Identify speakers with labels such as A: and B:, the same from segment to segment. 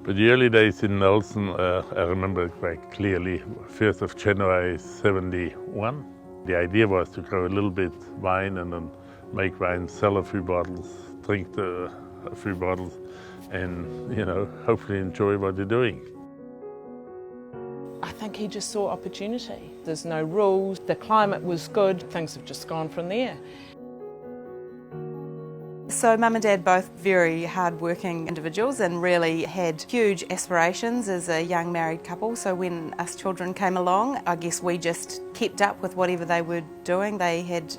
A: But the early days in Nelson, I remember it quite clearly, 1st of January 71. The idea was to grow a little bit wine and then make wine, sell a few bottles, drink a few bottles, and hopefully enjoy what you're doing.
B: I think he just saw opportunity. There's no rules, the climate was good, things have just gone from there.
C: So Mum and Dad both very hard-working individuals and really had huge aspirations as a young married couple. So when us children came along, I guess we just kept up with whatever they were doing. They had,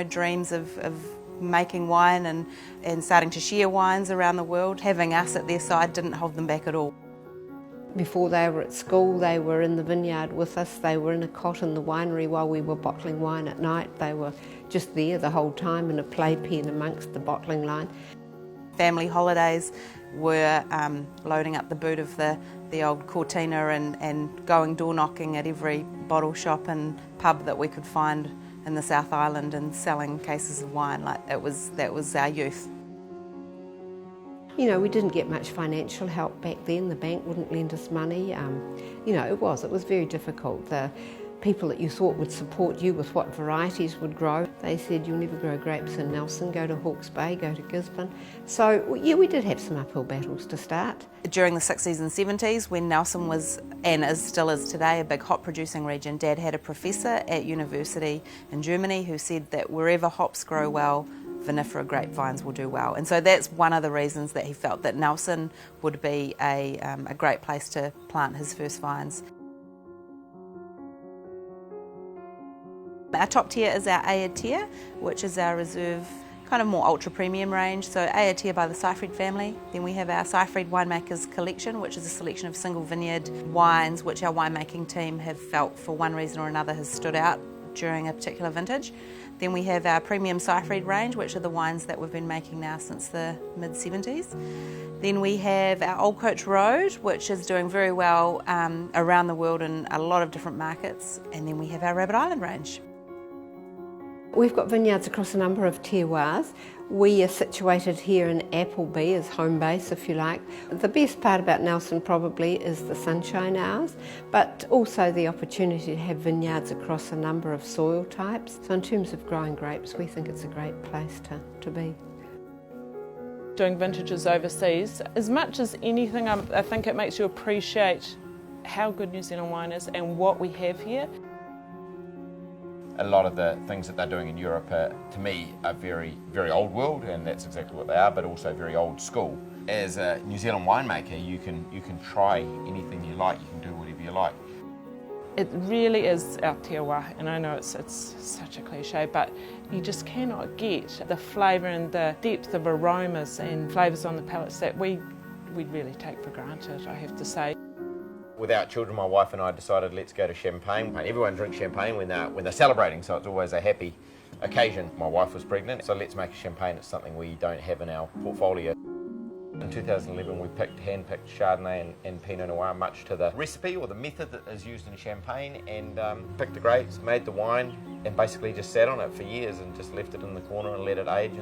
C: dreams of making wine and starting to share wines around the world. Having us at their side didn't hold them back at all.
D: Before they were at school, they were in the vineyard with us. They were in a cot in the winery while we were bottling wine at night. They were just there the whole time in a playpen amongst the bottling line.
C: Family holidays were loading up the boot of the old Cortina and going door knocking at every bottle shop and pub that we could find in the South Island and selling cases of wine. That was our youth.
D: We didn't get much financial help back then. The bank wouldn't lend us money. It was very difficult. The people that you thought would support you with what varieties would grow, they said, you'll never grow grapes in Nelson, go to Hawke's Bay, go to Gisborne. So, yeah, we did have some uphill battles to start.
C: During the 60s and 70s, when Nelson was, and still is today, a big hop producing region, Dad had a professor at university in Germany who said that wherever hops grow well, vinifera grapevines will do well. And so that's one of the reasons that he felt that Nelson would be a great place to plant his first vines. Our top tier is our A tier, which is our reserve, kind of more ultra premium range. So A tier by the Seifried family. Then we have our Seifried Winemakers collection, which is a selection of single vineyard wines, which our winemaking team have felt for one reason or another has stood out during a particular vintage. Then we have our premium Seifried range, which are the wines that we've been making now since the mid-70s. Then we have our Old Coach Road, which is doing very well around the world in a lot of different markets. And then we have our Rabbit Island range.
D: We've got vineyards across a number of terroirs. We are situated here in Appleby as home base, if you like. The best part about Nelson probably is the sunshine hours, but also the opportunity to have vineyards across a number of soil types. So in terms of growing grapes, we think it's a great place to be.
B: Doing vintages overseas, as much as anything, I think it makes you appreciate how good New Zealand wine is and what we have here.
E: A lot of the things that they're doing in Europe, to me, are very, very old world, and that's exactly what they are, but also very old school. As a New Zealand winemaker, you can try anything you like, you can do whatever you like.
B: It really is Aotearoa, and I know it's such a cliche, but you just cannot get the flavour and the depth of aromas and flavours on the palates that we really take for granted, I have to say.
E: Without children, my wife and I decided let's go to champagne. Everyone drinks champagne when they're celebrating, so it's always a happy occasion. My wife was pregnant, so let's make a champagne. It's something we don't have in our portfolio. In 2011, we hand-picked Chardonnay and Pinot Noir, much to the recipe or the method that is used in champagne, and picked the grapes, made the wine, and basically just sat on it for years and just left it in the corner and let it age,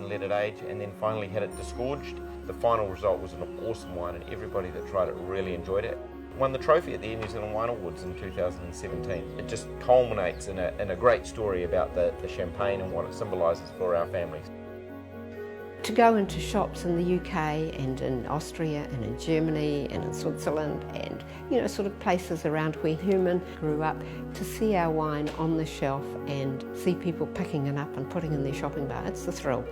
E: and then finally had it disgorged. The final result was an awesome wine, and everybody that tried it really enjoyed it. Won the trophy at the New Zealand Wine Awards in 2017. It just culminates in a great story about the champagne and what it symbolises for our families.
D: To go into shops in the UK and in Austria and in Germany and in Switzerland and sort of places around where Herman grew up, to see our wine on the shelf and see people picking it up and putting it in their shopping bar, it's a thrill.